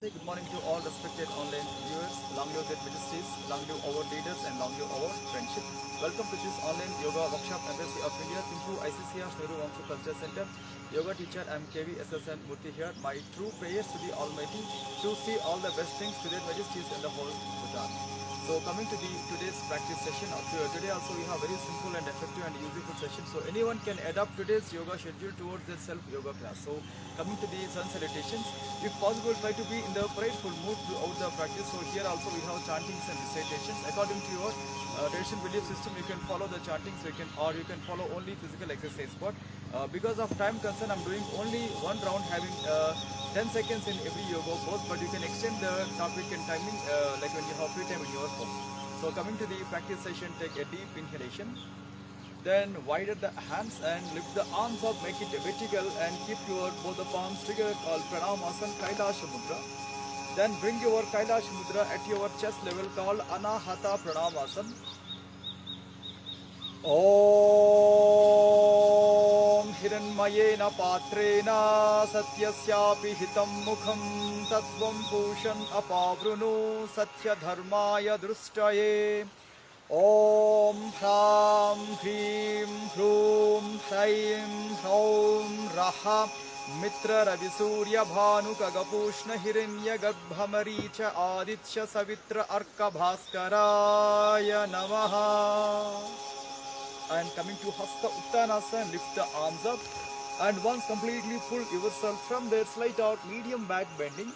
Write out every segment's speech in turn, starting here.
Good morning to all respected online viewers. Long live their ministries, long live our leaders, and long live our friendship. Welcome to this online yoga workshop Embassy of India, Thinku ICCR Nehru Vamsha Culture Center. Yoga teacher, I am KVSSN Murthy here. My true prayers to the Almighty to see all the best things to their majesties in the whole Bhutan. So coming to the today's practice session, today also we have very simple and effective and useful session. So anyone can adapt today's yoga schedule towards their self yoga class. So coming to the sun salutations, if possible try to be in the prayerful mood throughout the practice. So here also we have chantings and recitations. According to your tradition belief system, you can follow the chantings, you can follow only physical exercise. But because of time concern, I'm doing only one round having 10 seconds in every yoga pose, but you can extend the topic and timing like when you have free time in your home. So coming to the practice session, take a deep inhalation. Then widen the hands and lift the arms up, make it vertical and keep your both the palms together called Pranayama Kailasha Mudra. Then bring your Kailasha Mudra at your chest level called Anahata Pranayama. Om Hiranmayena Patrena Satyasyapi Hitam Mukham Tattvam Pushan Apavrunu Satya Dharmaya Drustaye. Om Hram Hrim Hrum Hraim Hraum Raha Mitra Ravisurya Bhanu Kagapushna Hiranya Garbhamaricha Aditya Savitra Arka Bhaskaraya Namaha. And coming to Hasta Uttanasana, lift the arms up and once completely pull yourself from there, slight out medium back bending.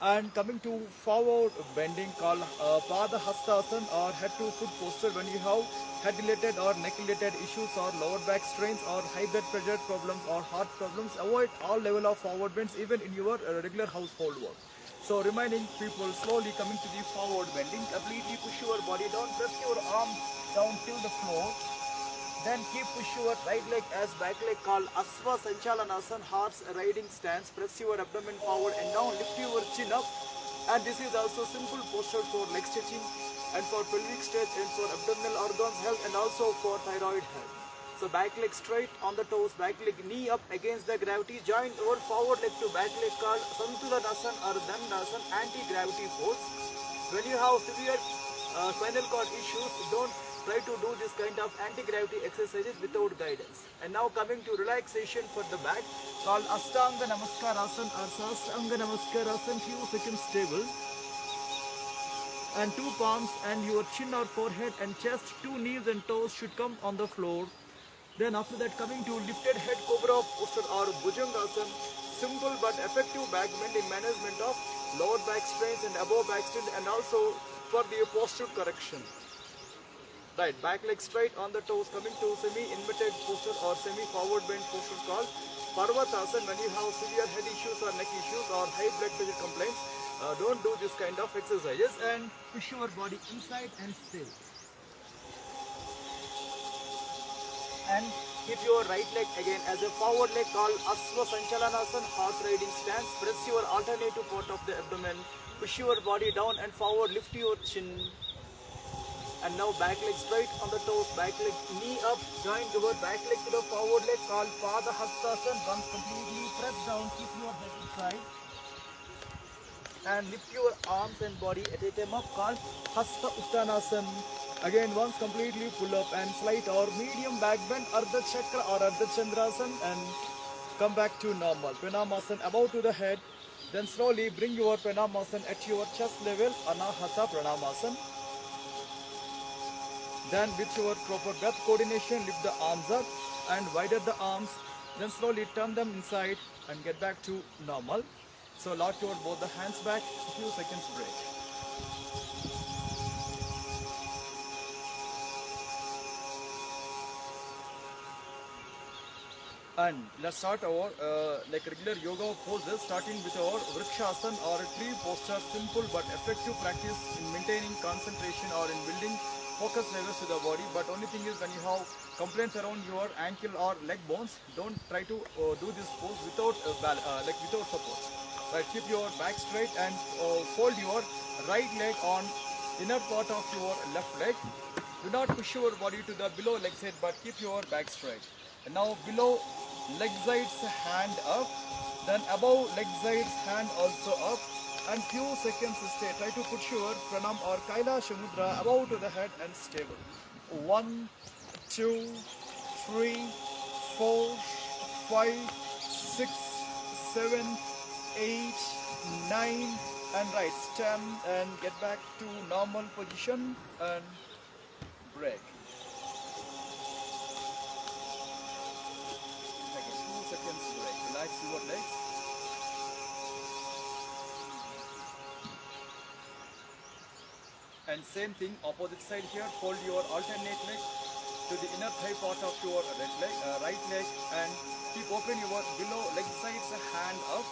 And coming to forward bending called Pada Hastasana or head to foot posture when you have head related or neck related issues or lower back strains or high blood pressure problems or heart problems. Avoid all level of forward bends even in your regular household work. So reminding people slowly coming to the forward bending, completely push your body down, press your arms down till the floor. Then keep push your right leg as back leg called Asva Sanchalanasana, horse riding stance. Press your abdomen forward and down, lift your chin up. And this is also simple posture for leg stretching and for pelvic stretch and for abdominal organs health and also for thyroid health. So back leg straight on the toes, back leg knee up against the gravity. Join your forward leg to back leg called Santulanasana or Dandasana, anti-gravity pose. When you have severe spinal cord issues, don't try to do this kind of anti-gravity exercises without guidance. And now coming to relaxation for the back called Ashtanga Namaskarasana or Sastanga Namaskarasana, few seconds stable. And two palms and your chin or forehead and chest, two knees and toes should come on the floor. Then after that coming to lifted head cobra posture or Bhujangasana, simple but effective back bend in management of lower back strains and above back strain and also for the posture correction. Right, back leg straight on the toes, coming to semi-inverted posture or semi-forward bend posture called Parvatasana. When you have severe head issues or neck issues or high blood pressure complaints, don't do this kind of exercises and push your body inside and still. And keep your right leg again as a forward leg called Asva Sanchalanasana, horse riding stance. Press your alternative part of the abdomen, push your body down and forward, lift your chin. And now back leg straight on the toes, back leg knee up, join your back leg to the forward leg called Pada Hastasana. Once completely press down, keep your head inside. And lift your arms and body at a time up called Hasta Uttanasana. Again once completely pull up and slight or medium back bend Ardha Chakra or Ardha Chandrasana and come back to normal. Pranayamasana above to the head. Then slowly bring your Pranayamasana at your chest level, Anahata Pranayamasana. Then with your proper breath coordination, lift the arms up and widen the arms. Then slowly turn them inside and get back to normal. So lock your both the hands back, a few seconds break. And let's start our like regular yoga poses, starting with our Rakshasan or a tree posture, simple but effective practice in maintaining concentration or in building focus levels to the body. But only thing is when you have complaints around your ankle or leg bones, don't try to do this pose without without support. Right, keep your back straight and fold your right leg on inner part of your left leg. Do not push your body to the below leg side, but keep your back straight. And now below leg sides hand up, Then above leg sides, hand also up, and few seconds stay. Try to put your pranam or Kailasha mudra above to the head and stable. 1, 2, 3, 4, 5, 6, 7, 8, 9, and right. Stand and get back to normal position and break. Again, 2 seconds break. Relax your legs. And same thing, opposite side here, fold your alternate leg to the inner thigh part of your right leg, and keep open your below leg sides hand up,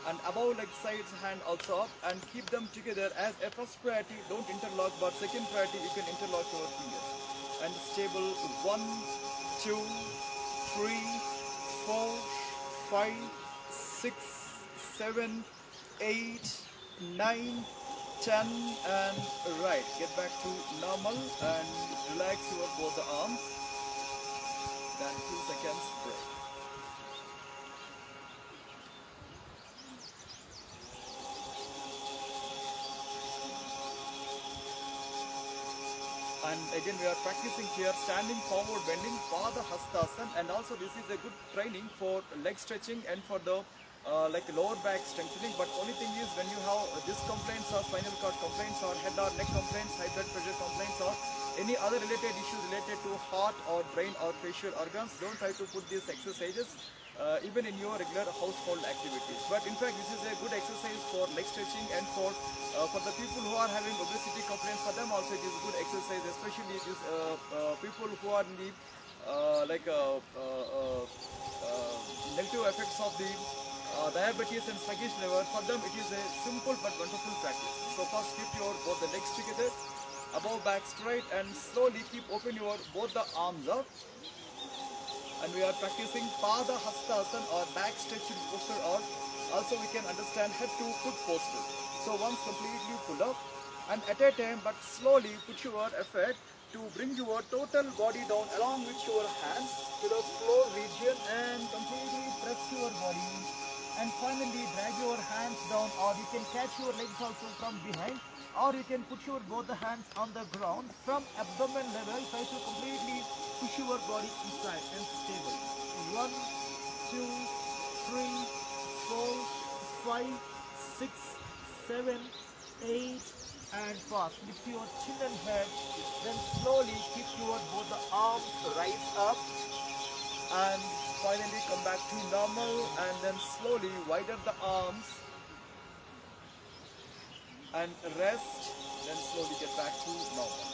and above leg sides hand also up, and keep them together as a first priority. Don't interlock, but second priority you can interlock your fingers. And stable. 1, 2, 3, 4, 5, 6, 7, 8, 9, 10, and right. Get back to normal and relax your both the arms. Then 2 seconds break. And again we are practicing here standing forward bending Pada Hastasan, and also this is a good training for leg stretching and for the like lower back strengthening. But only thing is, when you have disc complaints or spinal cord complaints or head or neck complaints, high blood pressure complaints, or any other related issues related to heart or brain or facial organs, don't try to put these exercises even in your regular household activities. But in fact, this is a good exercise for leg stretching, and for the people who are having obesity complaints, for them also it is good exercise, especially these people who are in the negative effects of the diabetes and sluggish liver. For them it is a simple but wonderful practice. So first keep your both the legs together, above back straight, and slowly keep open your both the arms up. And we are practicing Pada Hastasana or back stretching posture, or also we can understand head to foot posture. So once completely pull up, and at a time but slowly put your effort to bring your total body down along with your hands to the floor region, and completely press your body, and finally drag your hands down, or you can catch your legs also from behind, or you can put your both the hands on the ground from abdomen level. Try to completely push your body inside and stable. 1, 2, 3, 4, 5, 6, 7, 8, and fast. Lift your chin and head. Then slowly keep your both the arms rise up, and finally come back to normal, and then slowly widen the arms and rest, then slowly get back to normal.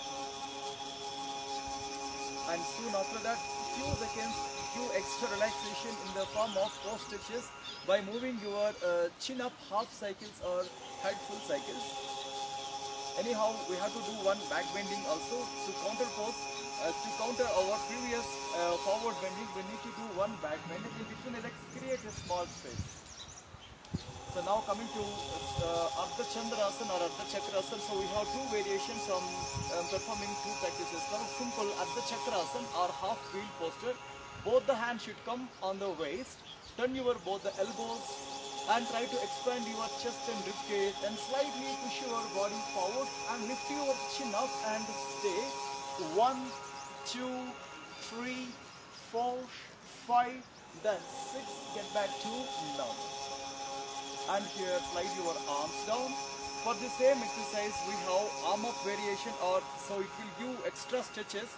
And soon after that, few seconds, few extra relaxation in the form of pose stretches by moving your chin up half cycles or head full cycles. Anyhow, we have to do one back bending also to counter pose. To counter our previous forward bending, we need to do one back bending. In between the legs, create a small space. So now coming to Ardha Chandrasana or Ardha Chakrasana. So we have two variations on performing two practices. Now simple Ardha Chakrasana or half wheel posture. Both the hands should come on the waist. Turn your both the elbows and try to expand your chest and rib cage, and slightly push your body forward and lift your chin up and stay. 1, 2, 3, 4, 5, then 6. Get back to normal. And here slide your arms down. For the same exercise we have arm up variation, or so it will give extra stretches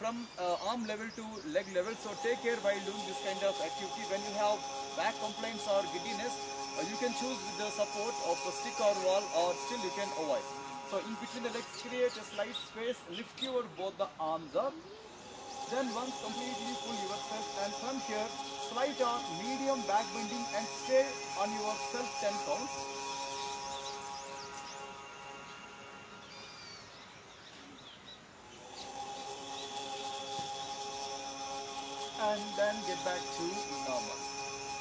from arm level to leg level. So take care while doing this kind of activity. When you have back complaints or giddiness, you can choose with the support of a stick or wall, or still you can avoid. So in between the legs, create a slight space, lift your both the arms up. Then once completely pull yourself, and from here slight or medium back bending, and stay on yourself 10 counts. And then get back to normal.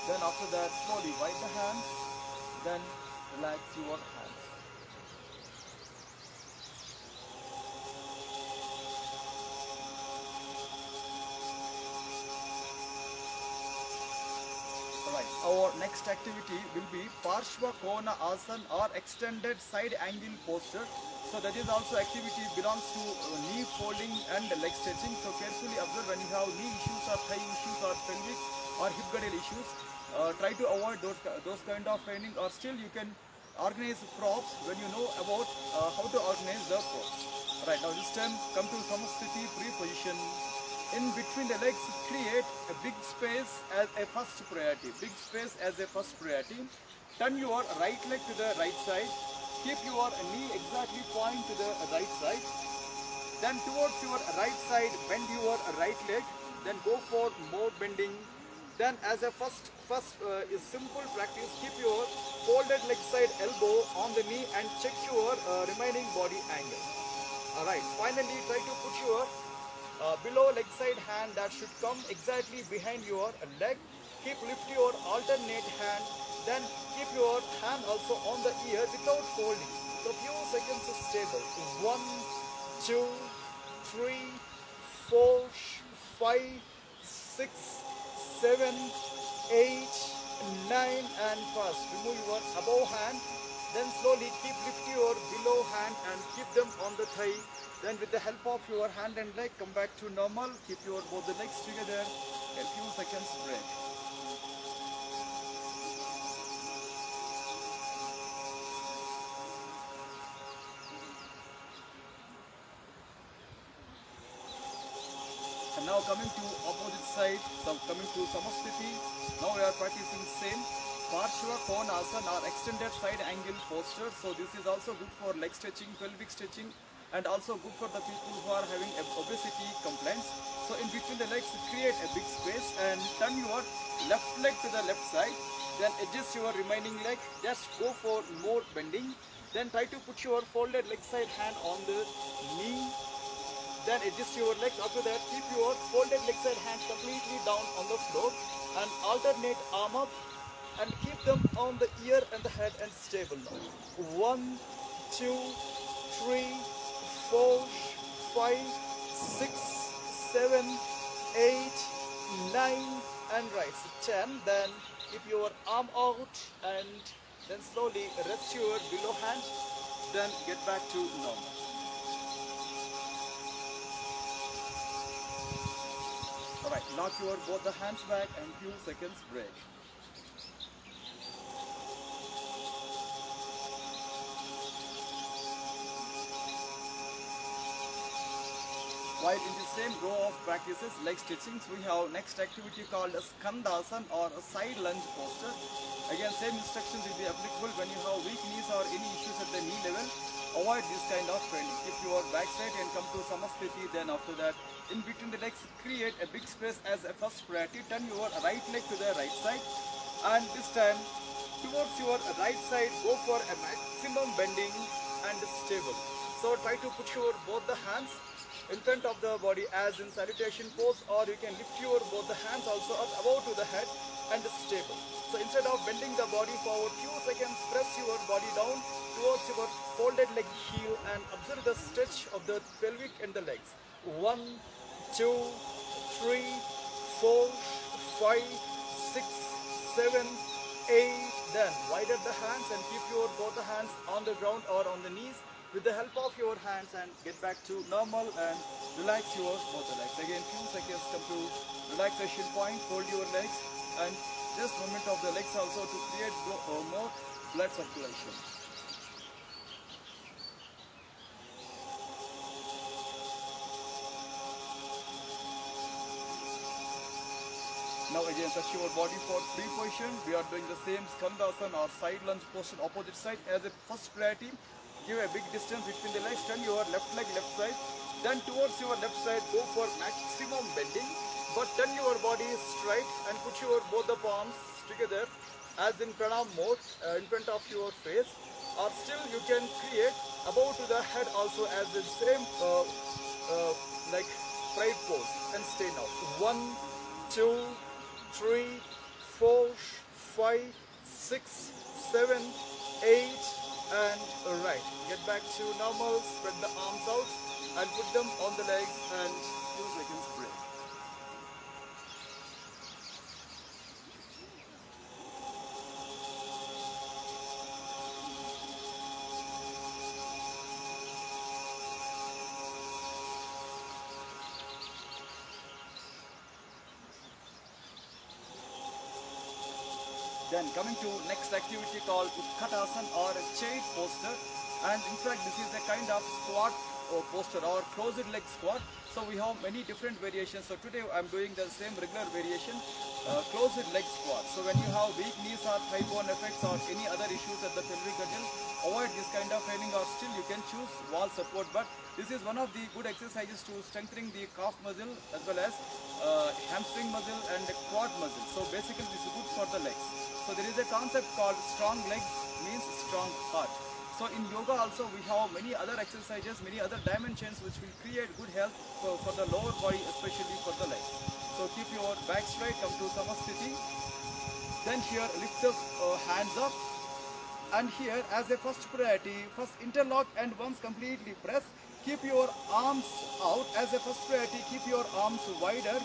Then after that, slowly wipe the hands, then relax your hands. Right. Alright, our next activity will be Parshva Kona Asan or extended side angle posture. So that is also activity belongs to knee folding and leg stretching. So carefully observe when you have knee issues or thigh issues or pelvic or hip girdle issues. Try to avoid those kind of training, or still you can organize props when you know about how to organize the props. Right, now this time come to Samasthiti pre-position. In between the legs, create a big space as a first priority. Big space as a first priority. Turn your right leg to the right side. Keep your knee exactly point to the right side. Then towards your right side, bend your right leg. Then go for more bending. Then as a first is simple practice, keep your folded leg side elbow on the knee and check your remaining body angle. Alright, finally try to put your below leg side hand that should come exactly behind your leg. Keep lift your alternate hand, then keep your hand also on the ear without folding. So few seconds is stable. 1, 2, 3, 4, 5, 6, 7, 8, 9 and fast. Remove your above hand. Then slowly keep lift your below hand and keep them on the thigh. Then with the help of your hand and leg, come back to normal. Keep your both the legs together. A few seconds break. And now coming to opposite side, so coming to Samasthiti. Now we are practicing same Parshva Konasana or extended side angle posture. So this is also good for leg stretching, pelvic stretching, and also good for the people who are having obesity complaints. So in between the legs, create a big space and turn your left leg to the left side. Then adjust your remaining leg. Just go for more bending. Then try to put your folded leg side hand on the knee. Then adjust your legs. After that, keep your folded leg side hand completely down on the floor and alternate arm up and keep them on the ear and the head and stable now. 1, 2, 3, 4, 5, 6, 7, 8, 9 and right. So 10. Then keep your arm out and then slowly rest your below hand. Then get back to normal. Alright, lock your both the hands back and few seconds break. While in the same row of practices, leg stretchings, we have next activity called a Skandasana or a side lunge posture. Again, same instructions will be applicable when you have weak knees or any issues at the knee level. Avoid this kind of training. Keep your back straight and come to Samasthiti. Then after that, in between the legs, create a big space as a first priority. Turn your right leg to the right side. And this time, towards your right side, go for a maximum bending and stable. So try to put your both the hands in front of the body as in salutation pose, or you can lift your both the hands also up above to the head and stable. So instead of bending the body forward, few seconds press your body down towards your folded leg heel and observe the stretch of the pelvic and the legs. 1, 2, 3, 4, 5, 6, 7, 8. Then widen the hands and keep your both the hands on the ground or on the knees with the help of your hands and get back to normal and relax your both the legs. Again, few seconds come to relaxation point. Fold your legs and just movement of the legs also to create more blood circulation. Now again, touch your body for free position. We are doing the same Skandasana or side lunge posture opposite side as a first priority. Give a big distance between the legs. Turn your left leg left side. Then towards your left side, go for maximum bending. But turn your body straight and put your both the palms together as in pranam mode in front of your face. Or still you can create above to the head also as the same like pride pose and stay now. 1, 2, 3, 4, 5, 6, 7, 8 and right. Get back to normal. Spread the arms out and put them on the legs and few seconds break. Then coming to next activity called Utkatasana or chair posture, and in fact this is a kind of squat posture or closed leg squat. So we have many different variations. So today I am doing the same regular variation, closed leg squat. So when you have weak knees or thigh bone effects or any other issues at the pelvic girdle, avoid this kind of training, or still you can choose wall support. But this is one of the good exercises to strengthening the calf muscle as well as hamstring muscle and quad muscle. So basically this is good for the legs. So there is a concept called strong legs means strong heart. So in yoga also we have many other exercises, many other dimensions which will create good health for the lower body, especially for the legs. So keep your back straight, come to Samastiti. Then here lift the hands up. And here as a first priority, first interlock and once completely press. Keep your arms out. As a first priority, keep your arms wider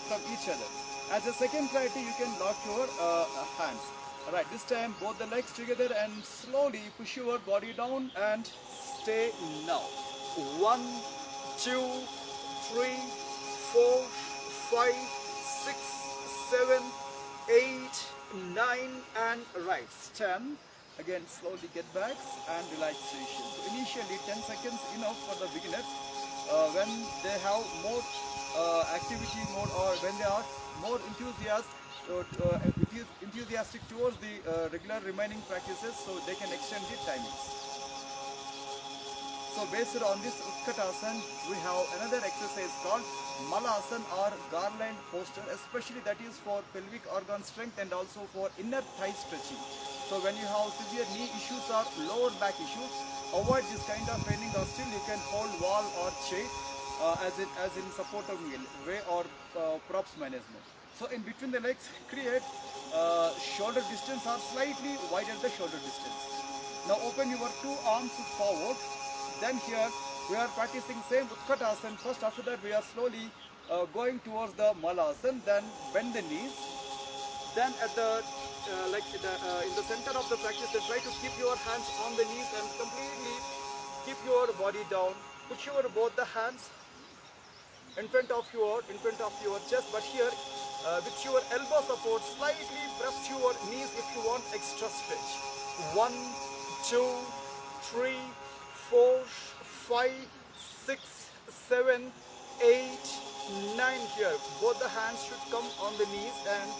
from each other. As a second priority, you can lock your hands. Alright, this time both the legs together and slowly push your body down and stay now. 1, 2, 3, 4, 5, 6, 7, 8, 9 and right. 10. Again slowly get back and relaxation. So initially 10 seconds enough for the beginners. When they have more activity mode or when they are more enthusiastic towards the regular remaining practices, so they can extend the timings. So based on this Utkatasana, we have another exercise called Malasana or garland posture, especially that is for pelvic organ strength and also for inner thigh stretching. So when you have severe knee issues or lower back issues, avoid this kind of training, or still you can hold wall or chair as in supportive way or props management. So in between the legs, create shoulder distance or slightly wider the shoulder distance. Now open your two arms forward. Then here we are practicing same Utkatasana. First, after that we are slowly going towards the Malasana. Then bend the knees. Then at the in the center of the practice, then try to keep your hands on the knees and completely keep your body down. Put your both the hands in front of your chest, but here with your elbow support, slightly press your knees if you want extra stretch. 1, 2, 3, 4, 5, 6, 7, 8, 9. Here both the hands should come on the knees and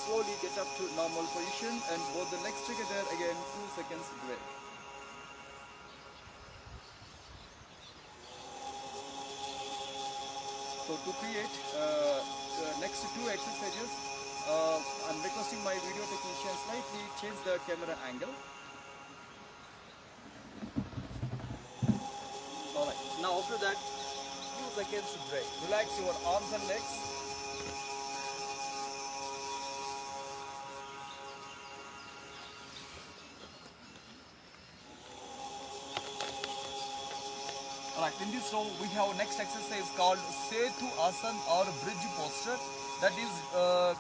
slowly get up to normal position, and both the legs together. Again 2 seconds break. So to create next two exercises, I'm requesting my video technician slightly change the camera angle. Alright, now after that 2 seconds break. Relax your arms and legs. Alright, in this row we have next exercise called Setu Asana or bridge posture. That is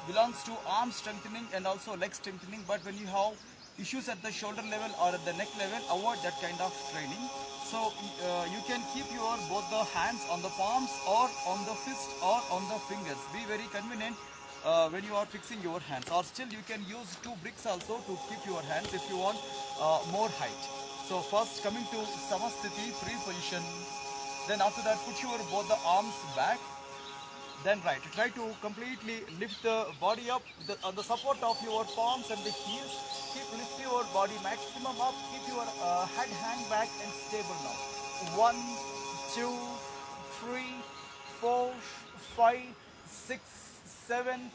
belongs to arm strengthening and also leg strengthening. But when you have issues at the shoulder level or at the neck level, avoid that kind of training. So you can keep your both the hands on the palms or on the fist or on the fingers. Be very convenient when you are fixing your hands. Or still you can use 2 bricks also to keep your hands if you want more height. So first coming to Samastiti, pre-position. Then after that put your both the arms back. Then right, try to completely lift the body up on the support of your palms and the heels. Lift your body maximum up. Keep your head hang back and stable now. 1, 2, 3, 4, 5, 6, 7,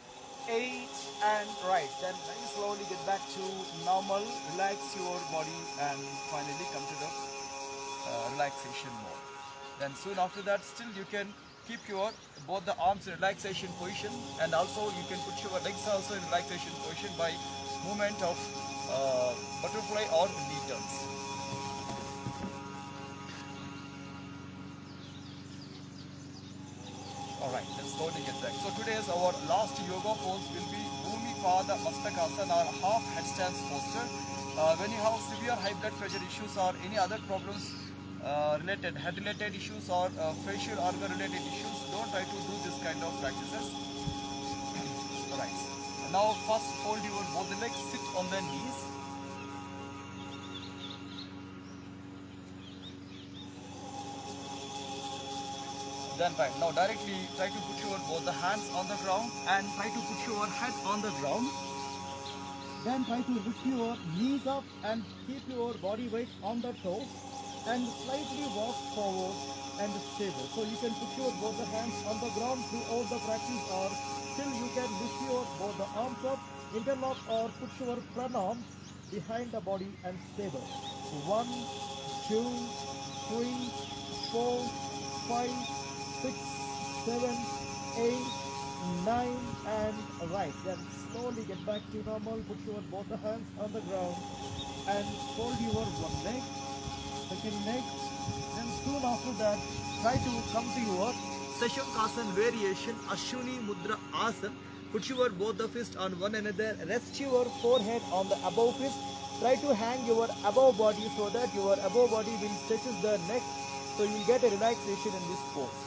8 and right. Then very slowly get back to normal. Relax your body and finally come to the relaxation mode. Then soon after that, still you can keep your both the arms in relaxation position, and also you can put your legs also in relaxation position by movement of butterfly or knee turns. Alright, let's slowly get back. So today's our last yoga pose will be Bhumi Pada Mastakasana or half headstands posture. When you have severe high blood pressure issues or any other problems related, head related issues or facial organ related issues, don't try to do this kind of practices. Alright. Now first fold your both the legs, sit on the knees. Then right, now directly try to put your both the hands on the ground and try to put your head on the ground. Then try to lift your knees up and keep your body weight on the toes and slightly walk forward and stable. So you can put your both the hands on the ground throughout the practice, or still you can lift your both the arms up, interlock, or put your pranam behind the body and stable. 1, 2, 3, 4, 5, 6, 7, 8, 9, and right. Then slowly get back to normal. Put your both the hands on the ground and fold your one leg, second leg. Then soon after that, try to come to your Seshankasan variation, Ashwini Mudra Asan. Put your both the fists on one another. Rest your forehead on the above fist. Try to hang your above body so that your above body will stretches the neck. So you will get a relaxation in this pose.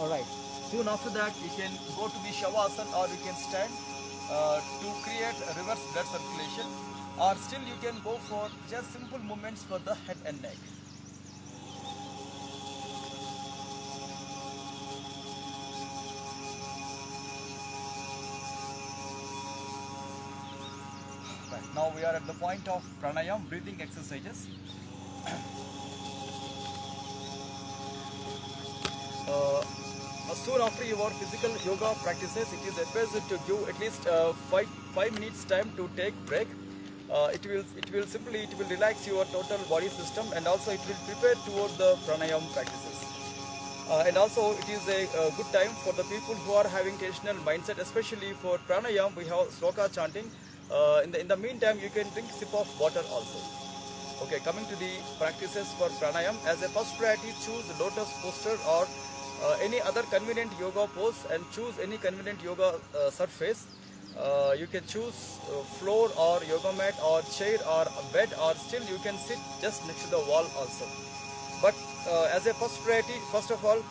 Alright, soon after that you can go to the Shavasana, or you can stand to create a reverse blood circulation, or still you can go for just simple movements for the head and neck. Right, now we are at the point of pranayam, breathing exercises. Soon after your physical yoga practices, it is advised to give at least 5 minutes time to take break. It will relax your total body system, and also it will prepare towards the pranayam practices. And also it is a good time for the people who are having tensional mindset, especially for pranayam. We have sloka chanting. In the meantime, you can drink sip of water also. Okay, coming to the practices for pranayam, as a first priority, choose lotus posture or any other convenient yoga pose, and choose any convenient yoga surface. You can choose floor or yoga mat or chair or bed, or still you can sit just next to the wall also. But as a first priority, first of all,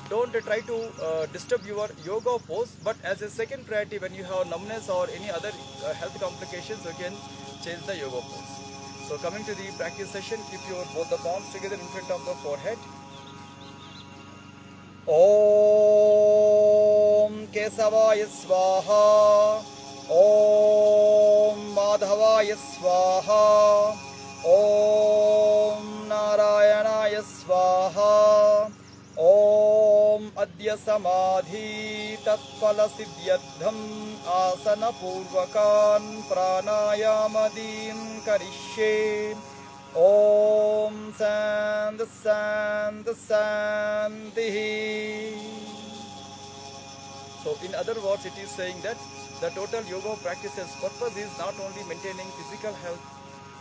don't try to disturb your yoga pose, but as a second priority, when you have numbness or any other health complications, you can change the yoga pose. So coming to the practice session, keep your both the palms together in front of the forehead. Om Kesavaya Swaha, Om Madhavaya Swaha, Om Narayanaya Swaha, Om Adya Samadhi Tatpala Siddhyadham Asana Purvakan Pranayamadin Karishye. Om Sandhi Sandhi Sandhi. So in other words, it is saying that the total yoga practice's purpose is not only maintaining physical health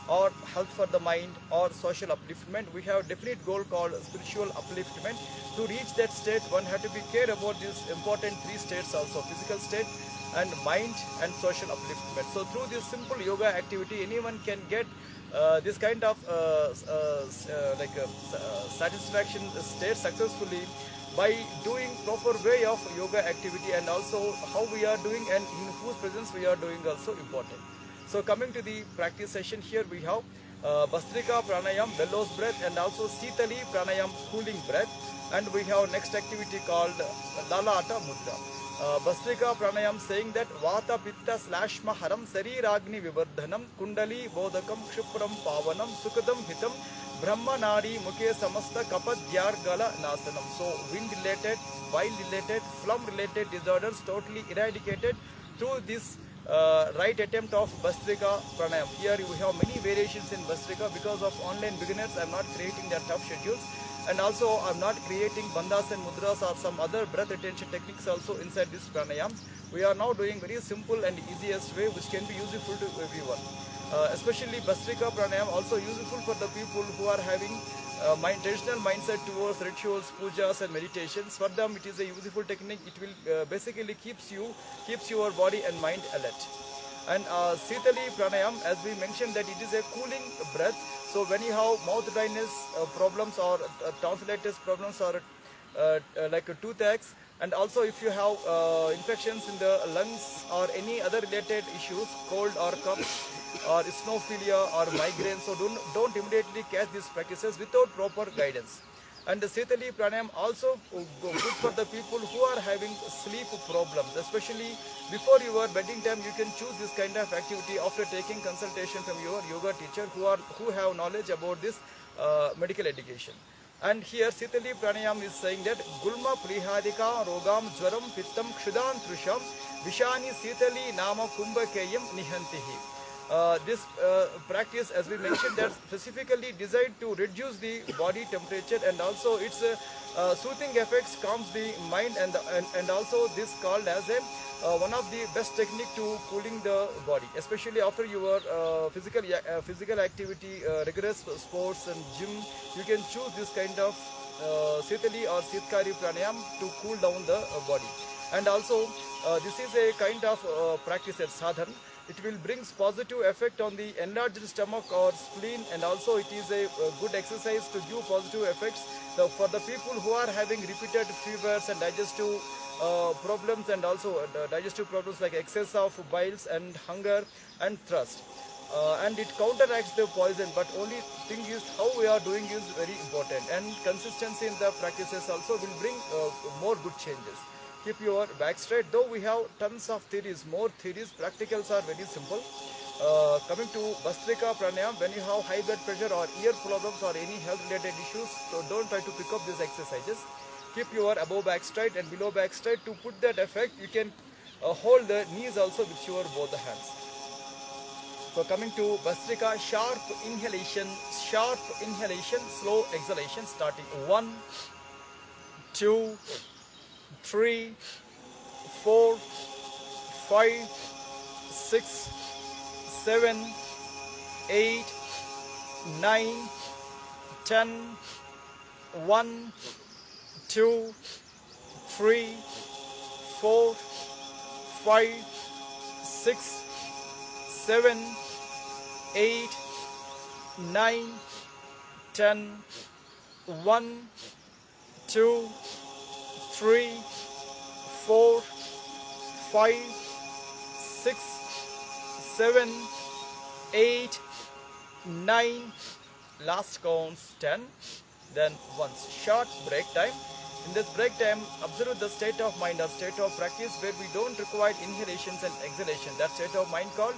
or health for the mind or social upliftment. We have a definite goal called spiritual upliftment. To reach that state, one has to be care about these important 3 states also: physical state and mind and social upliftment. So through this simple yoga activity, anyone can get this kind of satisfaction state successfully by doing proper way of yoga activity, and also how we are doing and in whose presence we are doing also important. So coming to the practice session, here we have Bhastrika Pranayam, bellows breath, and also Sitali Pranayam, cooling breath, and we have next activity called Lalata Mudra. Bhastrika Pranayam saying that Vata Pitta Slashma Haram Sariragni Vibardhanam Kundali Bodhakam Kshupram Pavanam Sukadam Hitam Brahma Nadi Mukhe Samasta Kapadyar Gala Nasanam. So wind related, bile related, phlegm related disorders totally eradicated through this right attempt of Bhastrika Pranayam. Here we have many variations in Bhastrika. Because of online beginners, I am not creating their tough schedules. And also I am not creating bandhas and mudras or some other breath retention techniques also inside these pranayams. We are now doing very simple and easiest way which can be useful to everyone. Especially Bhastrika Pranayam also useful for the people who are having traditional mindset towards rituals, pujas and meditations. For them it is a useful technique. It will basically keeps your body and mind alert. And Sitali Pranayam, as we mentioned, that it is a cooling breath. So when you have mouth dryness problems or tonsillitis problems or like toothaches, and also if you have infections in the lungs or any other related issues, cold or cough or eosinophilia or migraine, so don't immediately catch these practices without proper guidance. And the Sitali Pranayam also good for the people who are having sleep problems, especially before your bedding time. You can choose this kind of activity after taking consultation from your yoga teacher who have knowledge about this medical education. And here Sitali Pranayam is saying that Gulma Prihadika Rogam Jwaram Pittam Kshudan Trisham Vishani Sitali Nama Kumbhakeyam Nihantihi. This practice, as we mentioned, that specifically designed to reduce the body temperature, and also its soothing effects calms the mind, and also this called as a one of the best technique to cooling the body, especially after your physical activity, rigorous sports and gym. You can choose this kind of Sitali or Sitkari Pranayam to cool down the body. And also this is a kind of practice at sadhan. It will brings positive effect on the enlarged stomach or spleen, and also it is a good exercise to give positive effects for the people who are having repeated fevers and digestive problems, and also digestive problems like excess of biles and hunger and thirst. And it counteracts the poison, but only thing is how we are doing is very important, and consistency in the practices also will bring more good changes. Keep your back straight. Though we have tons of theories, more theories, practicals are very simple. Coming to Bhastrika Pranayam, when you have high blood pressure or ear problems or any health related issues, so don't try to pick up these exercises. Keep your above back straight and below back straight. To put that effect, you can hold the knees also with your both the hands. So coming to Bhastrika, sharp inhalation, slow exhalation, starting 1, 2, 3, 4, 5, 6, 7, 8, 9, 10, 1, 2, 3, 4, 5, 6, 7, 8, 9, 10, 1, 2, 3, 4, 5, 6, 7, 8, 9, last counts 10. Then once short break time. In this break time, observe the state of mind or state of practice where we don't require inhalations and exhalation. That state of mind called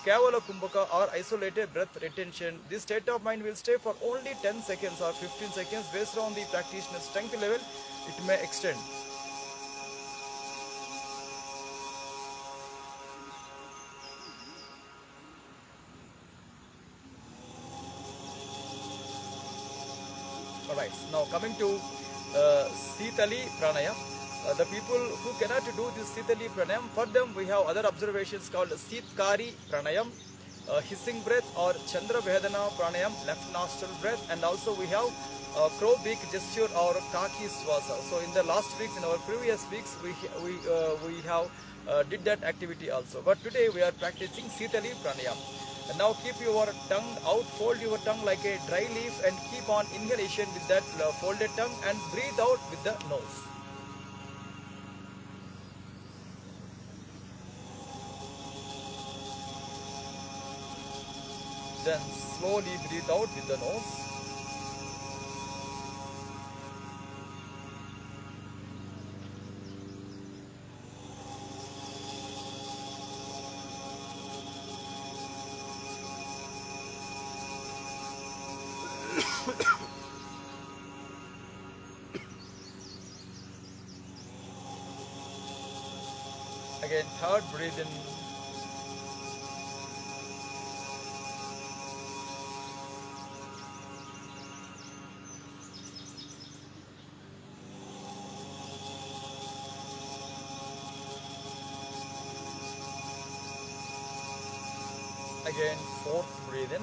Kavala Kumbhaka or isolated breath retention. This state of mind will stay for only 10 seconds or 15 seconds. Based on the practitioner's strength level, it may extend. Alright, now coming to Sitali Pranayam. The people who cannot do this Sitali Pranayam, for them we have other observations called Sitkari Pranayam, hissing breath, or Chandra Vedana Pranayam, left nostril breath, and also we have crow beak gesture or Kaki Swasa. So in the last weeks, in our previous weeks, we have did that activity also. But today we are practicing Sitali Pranayam. And now keep your tongue out, fold your tongue like a dry leaf, and keep on inhalation with that folded tongue, and breathe out with the nose. Then slowly breathe out with the nose. Again, third, breathe in. Again, fourth, breathe in.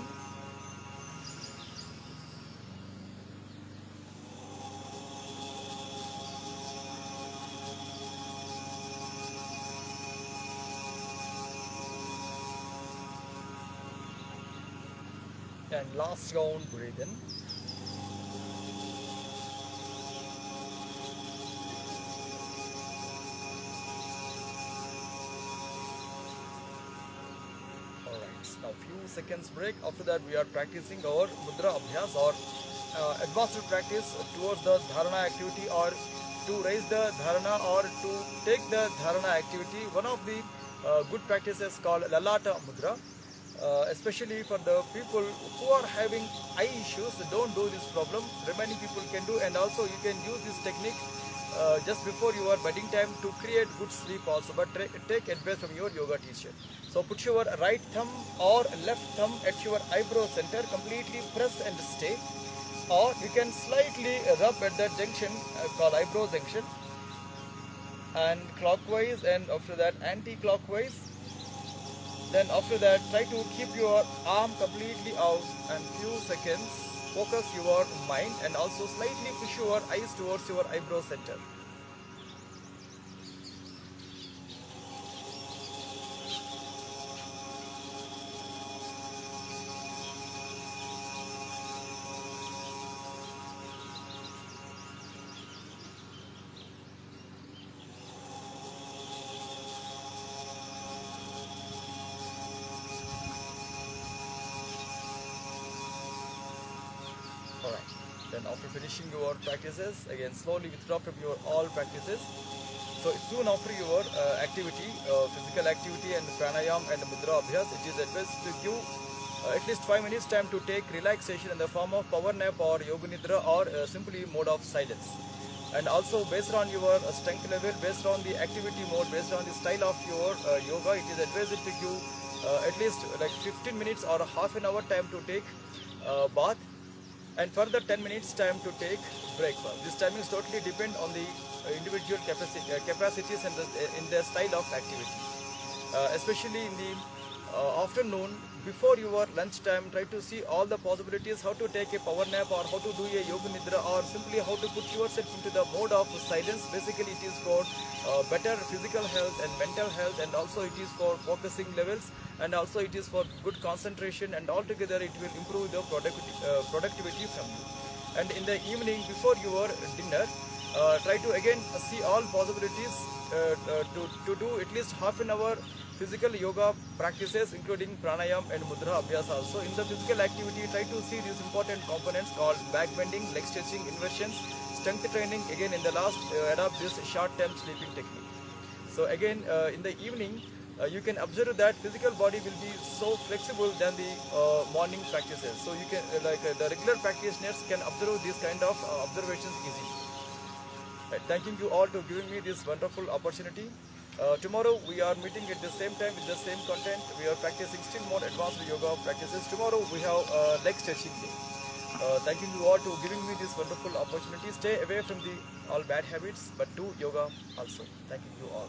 And last round, breathe in. Alright, now few seconds break. After that we are practicing our mudra abhyas or advanced practice towards the dharana activity, or to raise the dharana or to take the dharana activity. One of the good practices called lalata mudra. Especially for the people who are having eye issues, don't do this problem. Remaining people can do, and also you can use this technique just before your bedding time to create good sleep also. But take advice from your yoga teacher. So put your right thumb or left thumb at your eyebrow center, completely press and stay, or you can slightly rub at that junction called eyebrow junction, and clockwise, and after that anti-clockwise. Then after that, try to keep your arm completely out, and few seconds focus your mind, and also slightly push your eyes towards your eyebrow center. Alright. Then after finishing your practices, again slowly withdraw from your all practices. So soon after your activity, physical activity and pranayam and mudra abhyas, it is advised to give at least 5 minutes time to take relaxation in the form of power nap or yoga nidra, or simply mode of silence. And also based on your strength level, based on the activity mode, based on the style of your yoga, it is advised to give at least like 15 minutes or half an hour time to take bath, and further 10 minutes time to take breakfast. This timings totally depend on the individual capacities and in their style of activity. Especially in the afternoon, before your lunch time, try to see all the possibilities how to take a power nap, or how to do a yoga nidra, or simply how to put yourself into the mode of silence. Basically it is for better physical health and mental health, and also it is for focusing levels, and also it is for good concentration, and altogether it will improve the productivity from you. And in the evening before your dinner, try to again see all possibilities to do at least half an hour physical yoga practices, including pranayam and mudra abhyas also. In the physical activity, try to see these important components called back bending, leg stretching, inversions, strength training. Again in the last, adopt this short term sleeping technique. So again in the evening, you can observe that physical body will be so flexible than the morning practices. So you can the regular practitioners can observe these kind of observations easily. Right. Thanking you all to giving me this wonderful opportunity. Tomorrow we are meeting at the same time with the same content. We are practicing still more advanced yoga practices. Tomorrow we have leg stretching day. Thanking you all to giving me this wonderful opportunity. Stay away from the all bad habits, but do yoga also. Thanking you all.